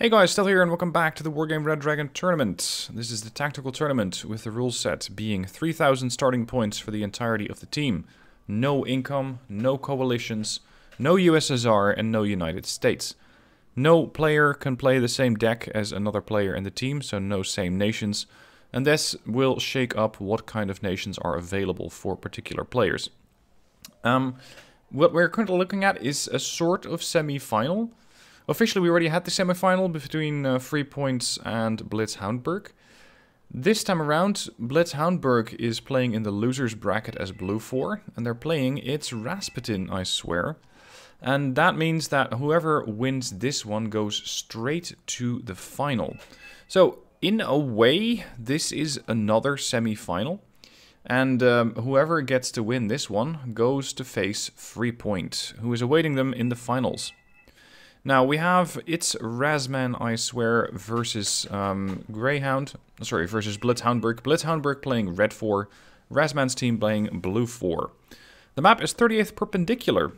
Hey guys, still here and welcome back to the Wargame Red Dragon tournament. This is the tactical tournament with the rule set being 3,000 starting points for the entirety of the team. No income, no coalitions, no USSR and no United States. No player can play the same deck as another player in the team, so no same nations. And this will shake up what kind of nations are available for particular players. What we're currently looking at is a sort of semi-final. Officially, we already had the semi-final between Freepoints and BlitzHoundBerg. This time around, BlitzHoundBerg is playing in the losers bracket as Blue 4, and they're playing ItsRazzPutin, I swear. And that means that whoever wins this one goes straight to the final. So, in a way, this is another semi-final. And whoever gets to win this one goes to face Freepoint, who is awaiting them in the finals. Now, we have ItsRazzPutin, I swear, versus versus BlitzHoundBerg. BlitzHoundBerg playing Red 4, Razzmann's team playing Blue 4. The map is 38th perpendicular.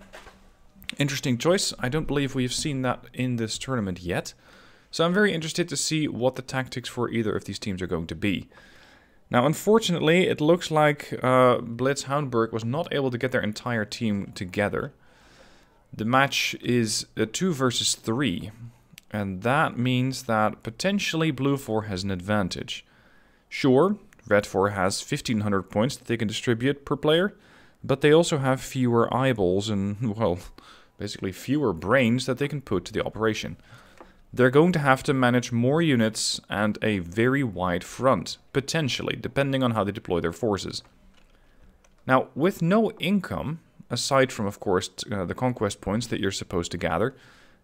Interesting choice. I don't believe we've seen that in this tournament yet. So I'm very interested to see what the tactics for either of these teams are going to be. Now, unfortunately, it looks like BlitzHoundBerg was not able to get their entire team together. The match is a 2 versus 3, and that means that potentially Blue 4 has an advantage. Sure, Red 4 has 1,500 points that they can distribute per player, but they also have fewer eyeballs and, well, basically fewer brains that they can put to the operation. They're going to have to manage more units and a very wide front, potentially, depending on how they deploy their forces. Now, with no income, aside from, of course, the conquest points that you're supposed to gather,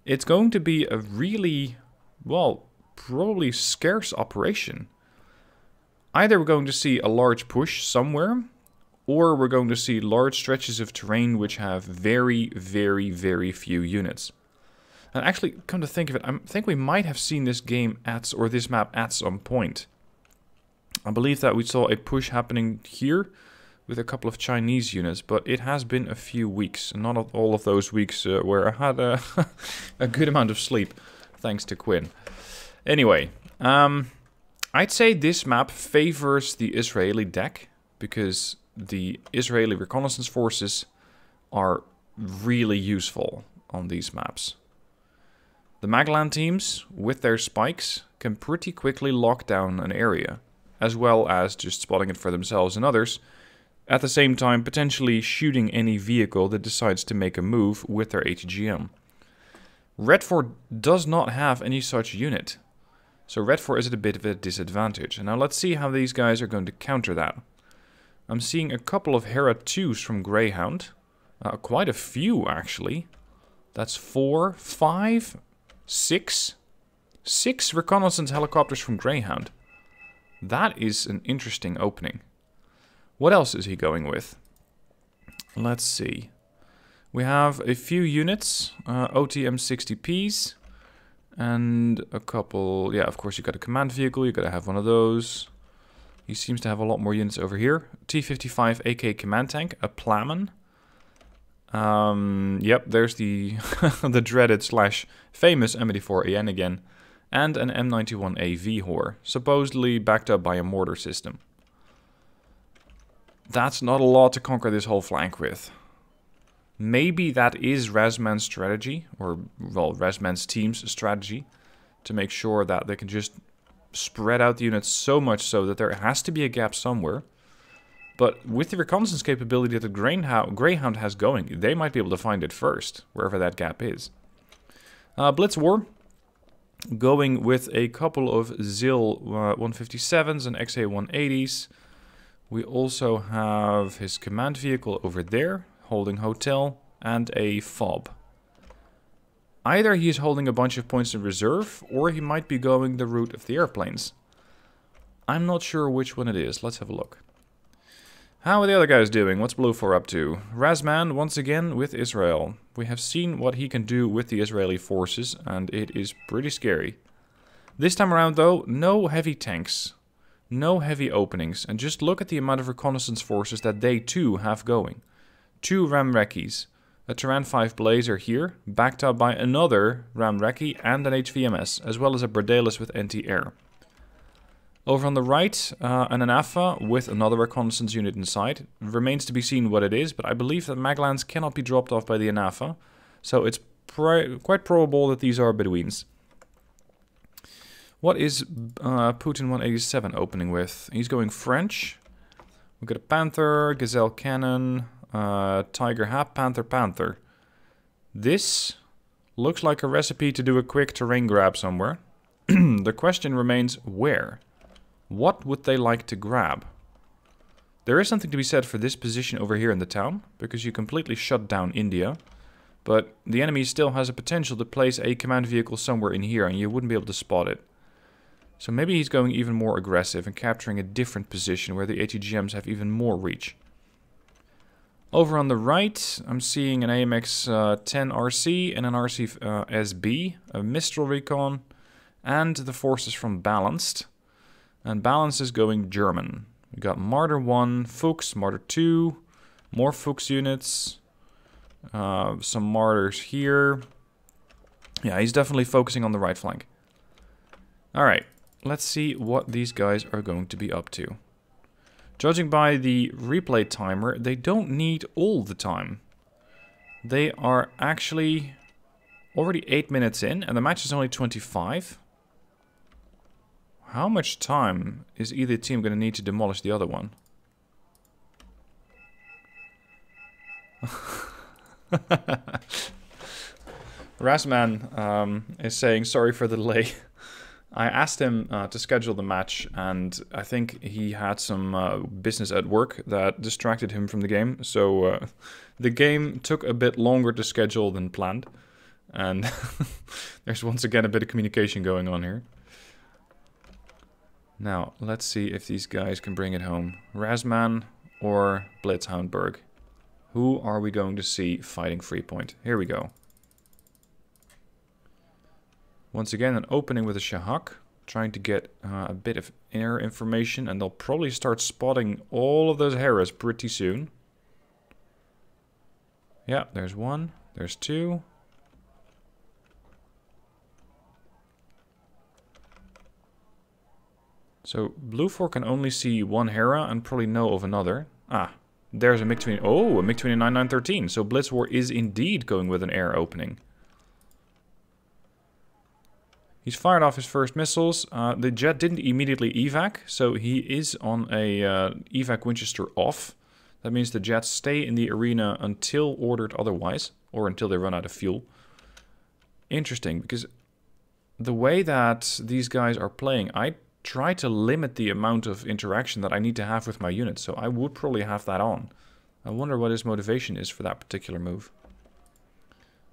it's going to be a really, well, probably scarce operation. Either we're going to see a large push somewhere, or we're going to see large stretches of terrain which have very, very, very few units. And actually, come to think of it, I think we might have seen this game or this map at some point. I believe that we saw a push happening here with a couple of Chinese units, but it has been a few weeks. And not all of those weeks where I had a good amount of sleep, thanks to Quinn. Anyway, I'd say this map favors the Israeli deck, because the Israeli reconnaissance forces are really useful on these maps. The Maglan teams, with their spikes, can pretty quickly lock down an area, as well as just spotting it for themselves and others, at the same time potentially shooting any vehicle that decides to make a move with their ATGM. Red 4 does not have any such unit, so Red 4 is at a bit of a disadvantage. And now let's see how these guys are going to counter that. I'm seeing a couple of Hera 2s from Greyhound, quite a few actually. That's 4, 5, 6 reconnaissance helicopters from Greyhound. That is an interesting opening. What else is he going with? Let's see. We have a few units, OTM 60Ps, and a couple, yeah, of course you got a command vehicle, you gotta have one of those. He seems to have a lot more units over here. T-55 AK command tank, a Plamen. Yep, there's the the dreaded / famous M84AN again, and an M91A VHOR, supposedly backed up by a mortar system. That's not a lot to conquer this whole flank with. Maybe that is Razzmann's strategy, or, well, Razzmann's team's strategy, to make sure that they can just spread out the units so much so that there has to be a gap somewhere. But with the reconnaissance capability that the Greyhound has going, they might be able to find it first, wherever that gap is. Blitz War, going with a couple of ZIL 157s and XA 180s. We also have his command vehicle over there, holding hotel, and a FOB. Either he is holding a bunch of points in reserve, or he might be going the route of the airplanes. I'm not sure which one it is. Let's have a look. How are the other guys doing? What's Blue 4 up to? Razzmann, once again, with Israel. We have seen what he can do with the Israeli forces, and it is pretty scary. This time around, though, no heavy tanks. No heavy openings, and just look at the amount of reconnaissance forces that they too have going. 2 Ram Recce's, a Tyran 5 Blazer here, backed up by another Ramrecki and an HVMS, as well as a Bredalus with anti-air. Over on the right, an Anafa with another reconnaissance unit inside. Remains to be seen what it is, but I believe that Maglans cannot be dropped off by the Anafa, so it's quite probable that these are Bedouins. What is Putin 187 opening with? He's going French. We've got a Panther, Gazelle Cannon, Tiger Hap, Panther. This looks like a recipe to do a quick terrain grab somewhere. The question remains, where? What would they like to grab? There is something to be said for this position over here in the town, because you completely shut down India. But the enemy still has a potential to place a command vehicle somewhere in here, and you wouldn't be able to spot it. So maybe he's going even more aggressive and capturing a different position where the ATGMs have even more reach. Over on the right, I'm seeing an AMX-10 RC and an RC SB, a Mistral Recon, and the forces from Balanced. And Balanced is going German. We got Marder 1, Fuchs, Marder 2, more Fuchs units, some Martyrs here. Yeah, he's definitely focusing on the right flank. Alright. Let's see what these guys are going to be up to. Judging by the replay timer, they don't need all the time. They are actually already 8 minutes in, and the match is only 25. How much time is either team going to need to demolish the other one? Razman is saying sorry for the delay. I asked him to schedule the match, and I think he had some business at work that distracted him from the game. So the game took a bit longer to schedule than planned. And there's once again a bit of communication going on here. Now, let's see if these guys can bring it home. Razman or BlitzHoundBerg. Who are we going to see fighting Freepoint? Here we go. Once again, an opening with a Shahak, trying to get a bit of air information, and they'll probably start spotting all of those Heras pretty soon. Yeah, there's one, there's two. So, Blue 4 can only see one Hera and probably know of another. Ah, there's a MiG-29. Oh, a MiG-29 913. So, Blitz War is indeed going with an air opening. He's fired off his first missiles. The jet didn't immediately evac, so he is on a evac Winchester off. That means the jets stay in the arena until ordered otherwise, or until they run out of fuel. Interesting, because the way that these guys are playing, I try to limit the amount of interaction that I need to have with my units, so I would probably have that on. I wonder what his motivation is for that particular move.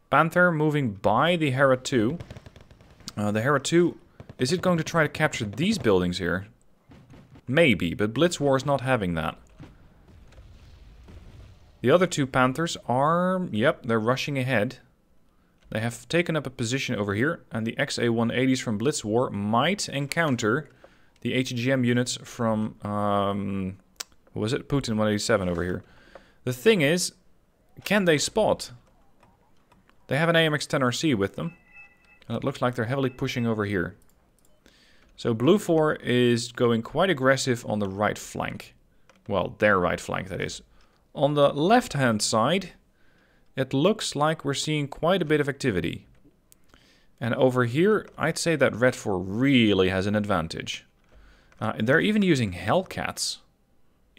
Panther moving by the Hera 2. The Hera 2, is it going to try to capture these buildings here? Maybe, but Blitz War is not having that. The other two Panthers are, yep, they're rushing ahead. They have taken up a position over here, and the XA-180s from Blitz War might encounter the HGM units from, what was it? Putin 187 over here. The thing is, can they spot? They have an AMX-10 RC with them. And it looks like they're heavily pushing over here. So Blue 4 is going quite aggressive on the right flank. Well, their right flank, that is. On the left-hand side, it looks like we're seeing quite a bit of activity. And over here, I'd say that Red 4 really has an advantage. They're even using Hellcats.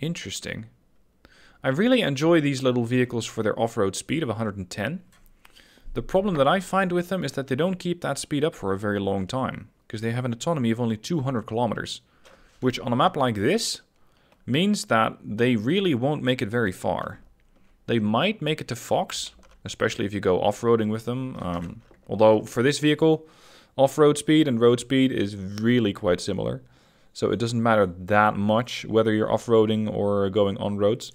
Interesting. I really enjoy these little vehicles for their off-road speed of 110. The problem that I find with them is that they don't keep that speed up for a very long time, because they have an autonomy of only 200 kilometers, which on a map like this means that they really won't make it very far. They might make it to Fox, especially if you go off-roading with them, although for this vehicle, off-road speed and road speed is really quite similar, so it doesn't matter that much whether you're off-roading or going on roads.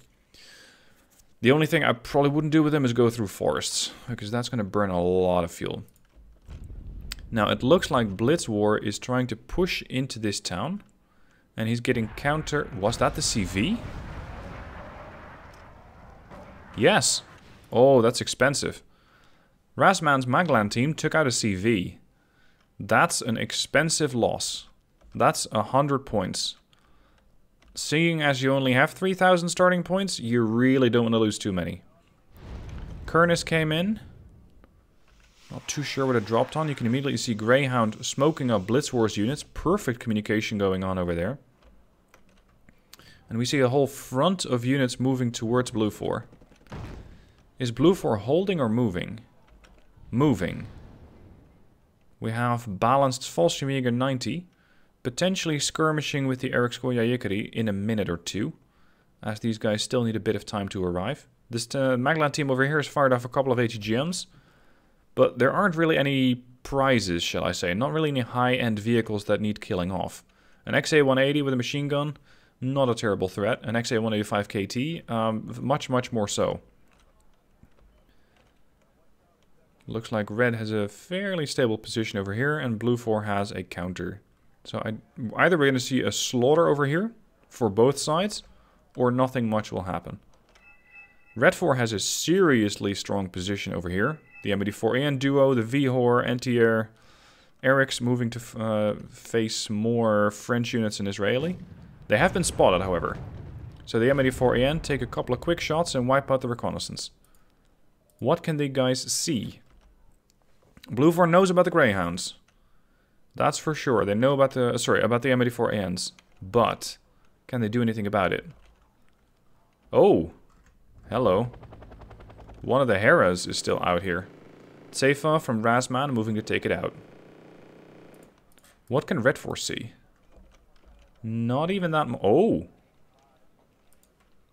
The only thing I probably wouldn't do with them is go through forests, because that's going to burn a lot of fuel. Now, it looks like Blitz War is trying to push into this town, and he's getting counter... Was that the CV? Yes. Oh, that's expensive. Razman's Maglan team took out a CV. That's an expensive loss. That's 100 points. Seeing as you only have 3,000 starting points, you really don't want to lose too many. Kernus came in. Not too sure what it dropped on. You can immediately see Greyhound smoking up Blitz Wars units. Perfect communication going on over there. And we see a whole front of units moving towards Blue 4. Is Blue 4 holding or moving? Moving. We have balanced Fallschirmjäger 90. Potentially skirmishing with the Erikskoya Yikari in a minute or two. As these guys still need a bit of time to arrive. This Maglan team over here has fired off a couple of ATGMs. But there aren't really any prizes, shall I say. Not really any high-end vehicles that need killing off. An XA-180 with a machine gun, not a terrible threat. An XA-185 KT, much, much more so. Looks like red has a fairly stable position over here, and blue 4 has a counter. So either we're going to see a slaughter over here for both sides, or nothing much will happen. Red 4 has a seriously strong position over here. The M84AN duo, the Vihor, anti-air, Eric's moving to face more French units and Israeli. They have been spotted, however. So the M84AN take a couple of quick shots and wipe out the reconnaissance. What can the guys see? Blue 4 knows about the Greyhounds. That's for sure. They know about the about the M84ANs. But can they do anything about it? Oh, hello. One of the Heras is still out here. Tsefa from Razman moving to take it out. What can Red 4 see? Not even that oh!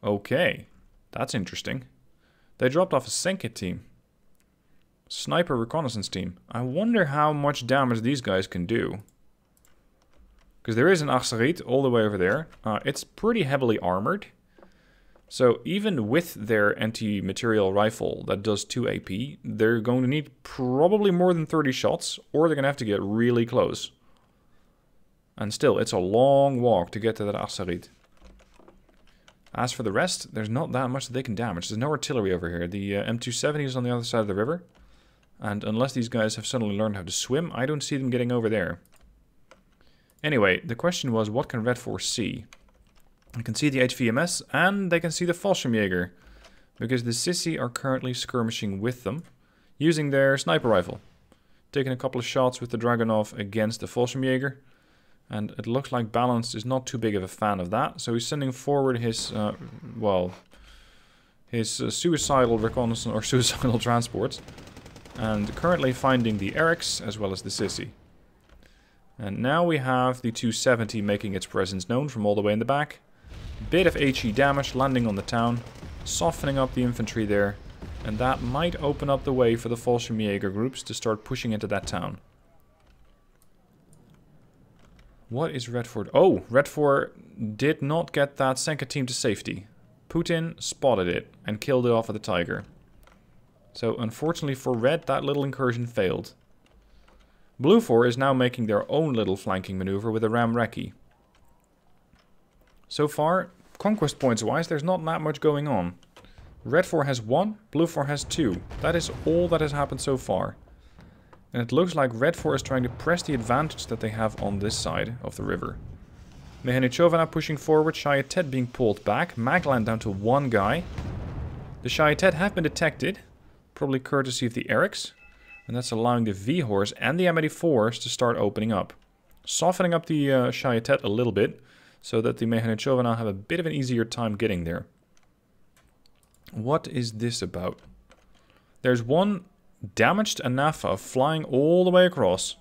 Okay. That's interesting. They dropped off a Senke team. Sniper reconnaissance team. I wonder how much damage these guys can do. Because there is an Achsarit all the way over there. It's pretty heavily armored. So even with their anti-material rifle that does 2 AP, they're going to need probably more than 30 shots, or they're going to have to get really close. And still, it's a long walk to get to that Achsarit. As for the rest, there's not that much that they can damage. There's no artillery over here. The M270 is on the other side of the river. And unless these guys have suddenly learned how to swim, I don't see them getting over there. Anyway, the question was, what can Red 4 see? You can see the HVMS, and they can see the Fallschirmjäger, because the Sissi are currently skirmishing with them, using their sniper rifle. Taking a couple of shots with the Dragunov against the Fallschirmjäger, and it looks like Balanced is not too big of a fan of that, so he's sending forward his, suicidal reconnaissance, or suicidal transports, and currently finding the Eriks, as well as the Sissi. And now we have the 270 making its presence known from all the way in the back. Bit of HE damage landing on the town, softening up the infantry there, and that might open up the way for the Fallschirmjäger groups to start pushing into that town. What is Red 4? Oh, Red 4 did not get that Senka team to safety. Putin spotted it and killed it off with a Tiger. So unfortunately for Red, that little incursion failed. Blue 4 is now making their own little flanking maneuver with a Ram Recce. So far, conquest points wise, there's not that much going on. Red 4 has 1, Blue 4 has 2. That is all that has happened so far. And it looks like Red 4 is trying to press the advantage that they have on this side of the river. Mehanichova now pushing forward, Shayatet being pulled back, Maglan down to 1 guy. The Shayatet have been detected, probably courtesy of the Eriks. And that's allowing the Vihors and the M84s to start opening up. Softening up the Shayatet a little bit, so that the Mehanichova now have a bit of an easier time getting there. What is this about? There's one damaged Anafa flying all the way across.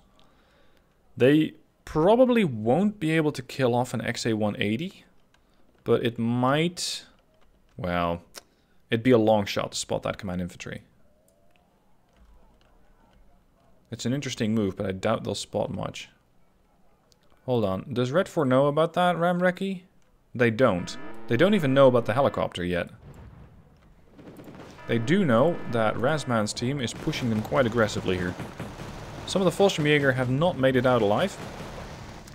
They probably won't be able to kill off an XA-180, but it might... well, it'd be a long shot to spot that command infantry. It's an interesting move, but I doubt they'll spot much. Hold on. Does Red 4 know about that Ram Recce? They don't. They don't even know about the helicopter yet. They do know that Razman's team is pushing them quite aggressively here. Some of the Fallschirmjäger have not made it out alive.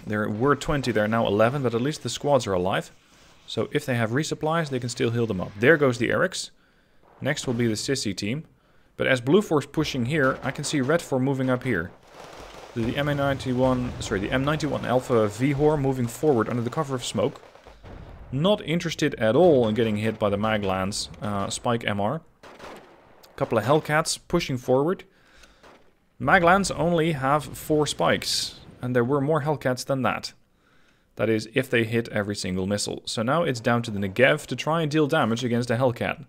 There were 20, there are now 11, but at least the squads are alive. So if they have resupplies, they can still heal them up. There goes the Eriks. Next will be the Sissy team. But as Blue 4's pushing here, I can see Red 4 moving up here. The M91 Alpha Vihor moving forward under the cover of smoke. Not interested at all in getting hit by the Maglan's Spike MR. Couple of Hellcats pushing forward. Maglans only have 4 spikes, and there were more Hellcats than that. That is, if they hit every single missile. So now it's down to the Negev to try and deal damage against the Hellcat.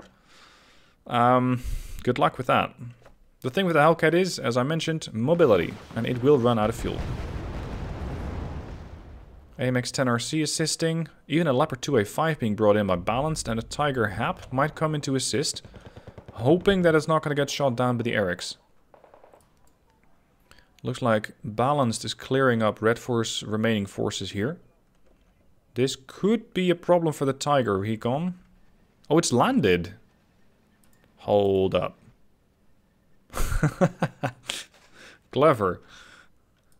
Good luck with that. The thing with the Hellcat is, as I mentioned, mobility, and it will run out of fuel. AMX-10RC assisting, even a Leopard 2A5 being brought in by Balanced, and a Tiger Hap might come in to assist, hoping that it's not going to get shot down by the Erics. Looks like Balanced is clearing up Red 4's remaining forces here. This could be a problem for the Tiger recon. Oh, it's landed. Hold up. Clever.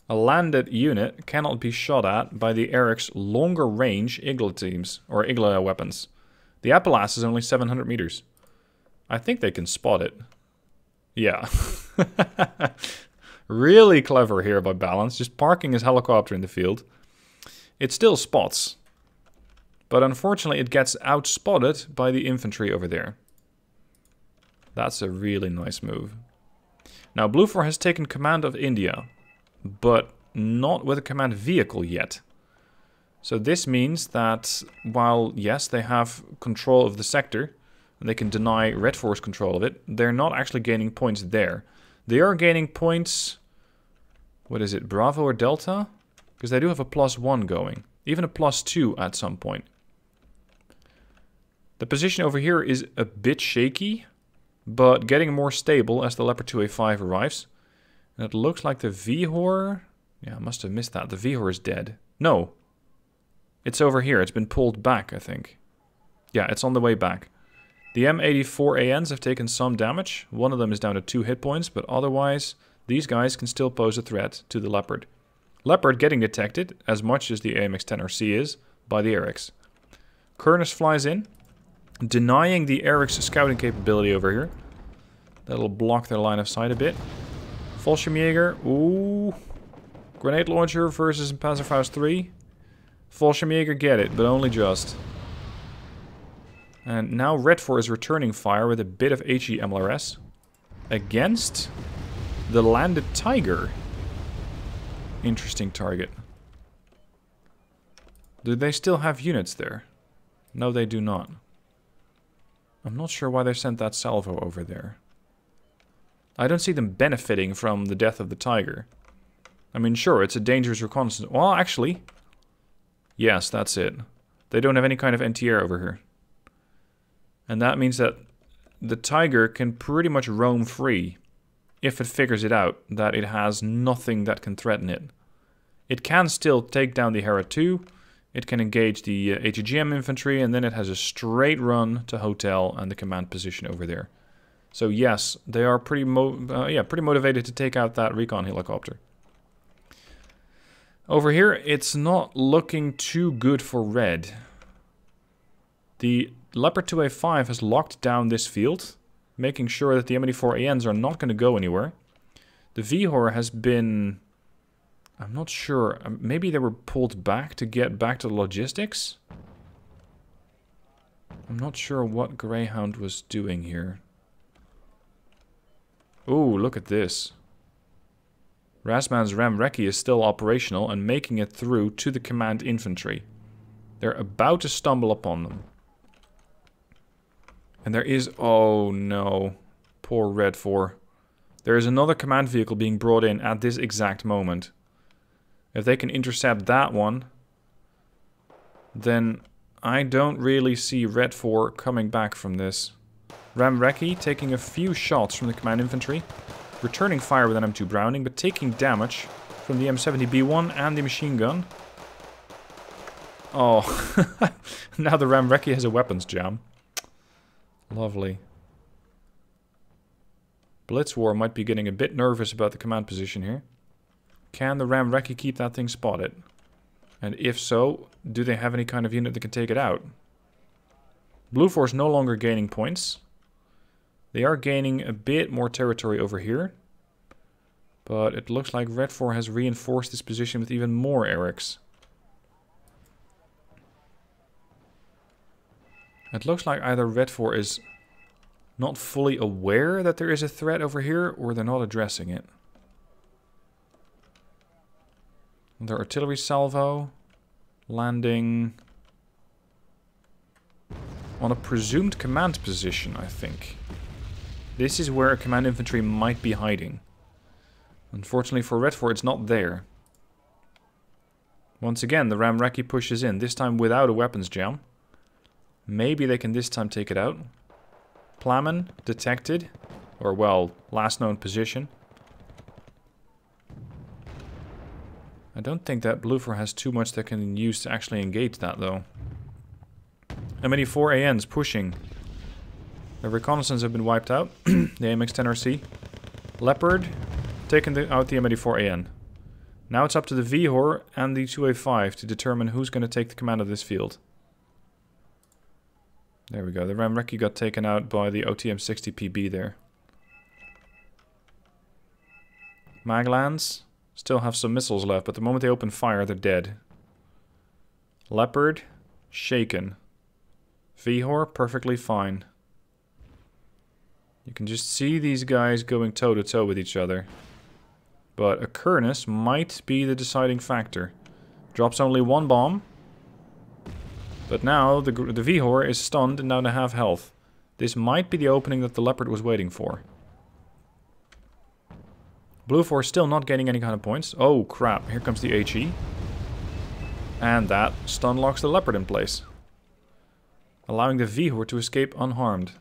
A landed unit cannot be shot at by the Eric's longer range Igla teams, or Igla weapons. The Appalachian is only 700 meters. I think they can spot it. Yeah. Really clever here by Balance, just parking his helicopter in the field. It still spots. But unfortunately it gets outspotted by the infantry over there. That's a really nice move. Now Blue 4 has taken command of India, but not with a command vehicle yet. So this means that while, yes, they have control of the sector, and they can deny Red 4's control of it, they're not actually gaining points there. They are gaining points, what is it, Bravo or Delta? Because they do have a +1 going, even a +2 at some point. The position over here is a bit shaky, but getting more stable as the Leopard 2A5 arrives. And it looks like the Vihor... Yeah, I must have missed that. The Vihor is dead. No. It's over here. It's been pulled back, I think. Yeah, it's on the way back. The M84ANs have taken some damage. One of them is down to 2 hit points, but otherwise, these guys can still pose a threat to the Leopard. Leopard getting detected, as much as the AMX-10RC is, by the Erics. Kurnus flies in, denying the Eric's scouting capability over here. That'll block their line of sight a bit. Fallschirmjäger, ooh. Grenade launcher versus Panzerfaust 3. Fallschirmjäger get it, but only just. And now Red 4 is returning fire with a bit of HE MLRS against the landed Tiger. Interesting target. Do they still have units there? No, they do not. I'm not sure why they sent that salvo over there. I don't see them benefiting from the death of the Tiger. I mean, sure, it's a dangerous reconnaissance. Well, actually, yes, that's it. They don't have any kind of anti-air over here. And that means that the Tiger can pretty much roam free if it figures it out, that it has nothing that can threaten it. It can still take down the Hera 2, it can engage the ATGM infantry, and then it has a straight run to Hotel and the command position over there. So yes, they are pretty motivated to take out that recon helicopter. Over here, it's not looking too good for Red. The Leopard 2A5 has locked down this field, making sure that the M84ANs are not going to go anywhere. The Vihor has been... I'm not sure. Maybe they were pulled back to get back to the logistics? I'm not sure what Greyhound was doing here. Ooh, look at this. Razman's Ram Recce is still operational and making it through to the command infantry. They're about to stumble upon them. And there is... Oh no. Poor Red 4. There is another command vehicle being brought in at this exact moment. If they can intercept that one, then I don't really see Red 4 coming back from this. Ram Recce taking a few shots from the command infantry, returning fire with an M2 Browning, but taking damage from the M70B1 and the machine gun. Oh, now the Ram Recce has a weapons jam. Lovely. Blitzwar might be getting a bit nervous about the command position here. Can the Ram Recce keep that thing spotted? And if so, do they have any kind of unit that can take it out? Blue 4 is no longer gaining points. They are gaining a bit more territory over here. But it looks like Red 4 has reinforced this position with even more Erics. It looks like either Red 4 is not fully aware that there is a threat over here, or they're not addressing it. Their artillery salvo landing on a presumed command position, I think. This is where a command infantry might be hiding. Unfortunately for Red 4, it's not there. Once again, the Ramreki pushes in, this time without a weapons jam. Maybe they can this time take it out. Plamen detected, or well, last known position. I don't think that Blue 4 has too much they can use to actually engage that though. How many 4 ANs pushing? The reconnaissance have been wiped out. The AMX-10RC. Leopard taking out the M84AN. Now it's up to the Vihor and the 2A5 to determine who's going to take the command of this field. There we go. The Ramreki got taken out by the OTM-60PB there. Maglans still have some missiles left, but the moment they open fire, they're dead. Leopard, shaken. Vihor, perfectly fine. You can just see these guys going toe-to-toe with each other. But a Kurnus might be the deciding factor. Drops only one bomb. But now the Vihor is stunned and down to half health. This might be the opening that the Leopard was waiting for. Blue 4 still not gaining any kind of points. Oh crap, here comes the HE. And that stun locks the Leopard in place. Allowing the Vihor to escape unharmed.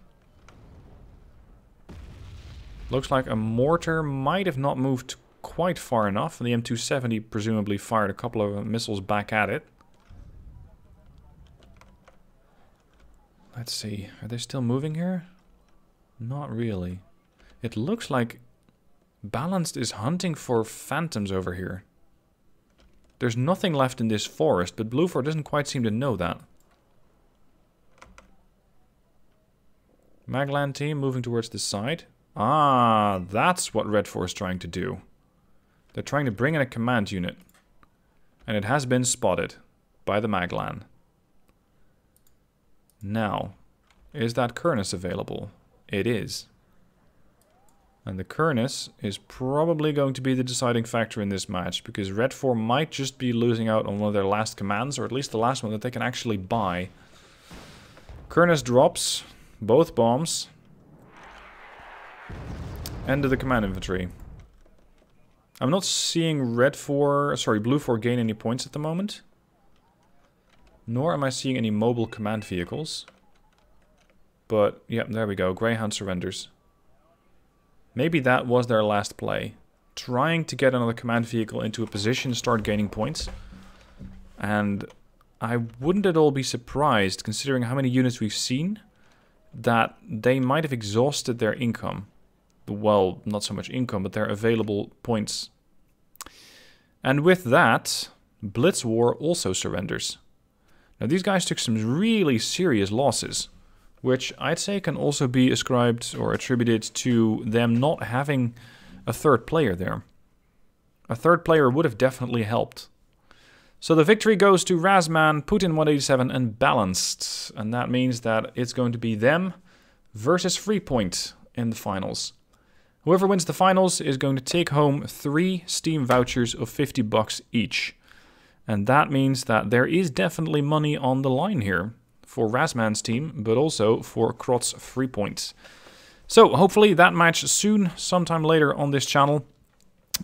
Looks like a mortar might have not moved quite far enough. And the M270 presumably fired a couple of missiles back at it. Let's see, are they still moving here? Not really. It looks like Balanced is hunting for phantoms over here. There's nothing left in this forest, but Blue 4 doesn't quite seem to know that. Magland team moving towards the side. Ah, that's what Red 4 is trying to do. They're trying to bring in a command unit. And it has been spotted by the Maglan. Now, is that Kurnus available? It is. And the Kurnus is probably going to be the deciding factor in this match, because Red 4 might just be losing out on one of their last commands, or at least the last one that they can actually buy. Kurnus drops both bombs. End of the command infantry. I'm not seeing Blue 4 gain any points at the moment. Nor am I seeing any mobile command vehicles. But, yeah, there we go. Greyhound surrenders. Maybe that was their last play. Trying to get another command vehicle into a position to start gaining points. And I wouldn't at all be surprised, considering how many units we've seen, that they might have exhausted their income. Well, not so much income, but their available points. And with that, Blitz War also surrenders. Now these guys took some really serious losses, which I'd say can also be ascribed or attributed to them not having a third player there. A third player would have definitely helped. So the victory goes to Razman, Putin 187 and Balanced. And that means that it's going to be them versus Freepoint in the finals. Whoever wins the finals is going to take home 3 Steam vouchers of $50 each. And that means that there is definitely money on the line here for Razman's team, but also for Krot's Freepoint. So hopefully that match soon, sometime later on this channel,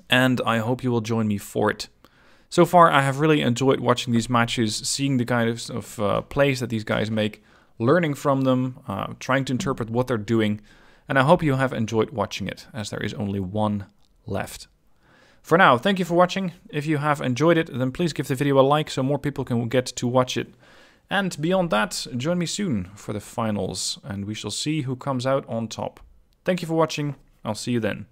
and I hope you will join me for it. So far I have really enjoyed watching these matches, seeing the kind of plays that these guys make, learning from them, trying to interpret what they're doing, and I hope you have enjoyed watching it, as there is only one left. For now, thank you for watching. If you have enjoyed it, then please give the video a like so more people can get to watch it. And beyond that, join me soon for the finals, and we shall see who comes out on top. Thank you for watching. I'll see you then.